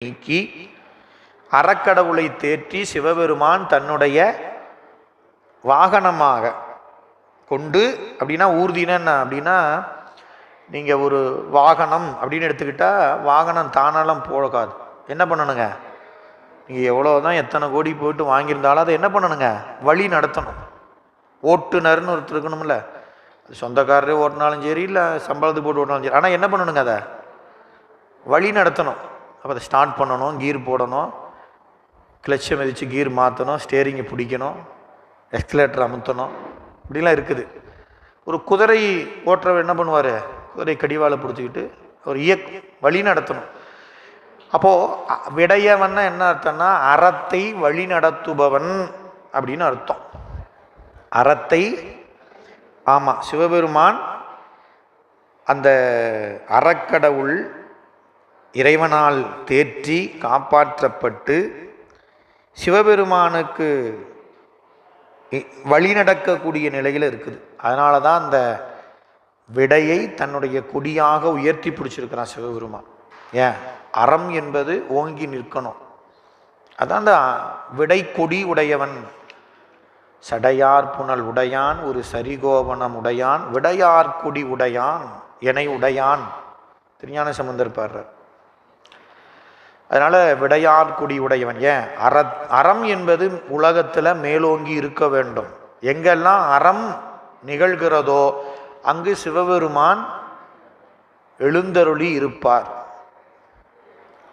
நீக்கி அறக்கடவுளை தேற்றி சிவபெருமான் தன்னுடைய வாகனமாக கொண்டு, அப்படின்னா ஊர்தினா என்ன அப்படின்னா, நீங்கள் ஒரு வாகனம் அப்படின்னு எடுத்துக்கிட்டால் வாகனம் தானாலாம் போகாது. என்ன பண்ணணுங்க? நீங்கள் எவ்வளோதான் எத்தனை கோடி போயிட்டு வாங்கியிருந்தாலும் அதை என்ன பண்ணணுங்க? வழி நடத்தணும். ஓட்டுநர்னு ஒருத்தர் இருக்கணும்ல. அது சொந்தக்காரரே ஓட்டினாலும் சரி, இல்லை சம்பளத்துக்கு போட்டு ஓட்டினாலும் சரி. ஆனால் என்ன பண்ணணுங்க? அதை வழி நடத்தணும். அப்போ அதை ஸ்டார்ட் பண்ணணும், கீர் போடணும், கிளச்சை மிதித்து கீர் மாற்றணும், ஸ்டேரிங்கை பிடிக்கணும், எக்ஸ்கலேட்டர் அமுத்தணும், இப்படிலாம் இருக்குது. ஒரு குதிரை ஓட்டுறவர் என்ன பண்ணுவார்? குதிரை கடிவாளை பிடிச்சிக்கிட்டு ஒரு வழி நடத்தணும். அப்போது விடையவன்னா என்ன அர்த்தம்னா, அறத்தை வழி நடத்துபவன் அப்படின்னு அர்த்தம். அறத்தை, ஆமாம், சிவபெருமான் அந்த அறக்கடவுள் இறைவனால் தேற்றி காப்பாற்றப்பட்டு சிவபெருமானுக்கு வழி நடக்கக்கூடிய நிலையில் இருக்குது. அதனால தான் அந்த விடையை தன்னுடைய கொடியாக உயர்த்தி பிடிச்சிருக்கிறான் சிவபெருமான். ஏன்? அறம் என்பது ஓங்கி நிற்கணும். அதான் அந்த விடை கொடி உடையவன். சடையார் புனல் உடையான் ஒரு சரிகோபனம் உடையான் விடையார் கொடி உடையான் எனை உடையான் திருஞான சம்பந்தர் பாடுறார். அதனால விடையார் கொடி உடையவன். ஏன்? அறம் என்பது உலகத்தில் மேலோங்கி இருக்க வேண்டும். எங்கெல்லாம் அறம் நிகழ்கிறதோ அங்கு சிவபெருமான் எழுந்தருளி இருப்பார்.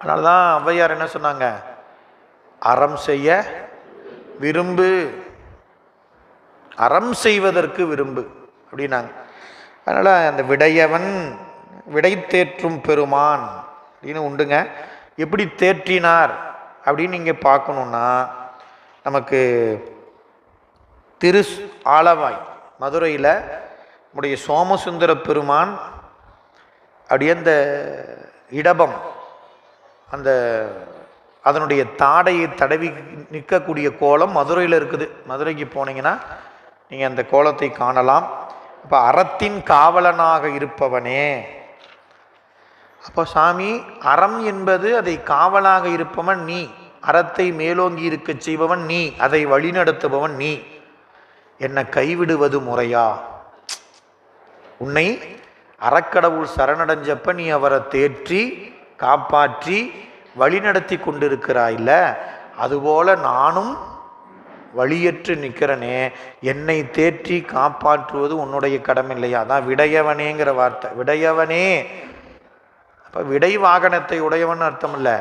அதனால தான் ஔவையார் என்ன சொன்னாங்க? அறம் செய்ய விரும்பு, அறம் செய்வதற்கு விரும்பு அப்படின்னாங்க. அதனால் அந்த விடையவன், விடை தேற்றும் பெருமான் அப்படின்னு உண்டுங்க. எப்படி தேற்றினார் அப்படின்னு நீங்கள் பார்க்கணுன்னா, நமக்கு திரு ஆலவாய் மதுரையில் நம்முடைய சோமசுந்தர பெருமான் அப்படியே அந்த இடபம், அந்த அதனுடைய தாடையை தடவி நிற்கக்கூடிய கோலம் மதுரையில் இருக்குது. மதுரைக்கு போனீங்கன்னா நீங்கள் அந்த கோலத்தை காணலாம். அப்போ அறத்தின் காவலனாக இருப்பவனே. அப்போ சாமி, அறம் என்பது அதை காவலாக இருப்பவன் நீ, அறத்தை மேலோங்கி இருக்க செய்பவன் நீ, அதை வழிநடத்துபவன் நீ. என்னை கைவிடுவது முறையா? உன்னை அறக்கடவுள் சரணடைஞ்சப்ப நீ அவரை தேற்றி காப்பாற்றி வழிநடத்தி கொண்டிருக்கிறாயில்ல, அதுபோல நானும் வழியற்று நிற்கிறனே, என்னை தேற்றி காப்பாற்றுவது உன்னுடைய கடமை இல்லையா? அதான் விடையவனேங்கிற வார்த்தை. விடையவனே, அப்போ விடை வாகனத்தை உடையவன் அர்த்தம் இல்லை.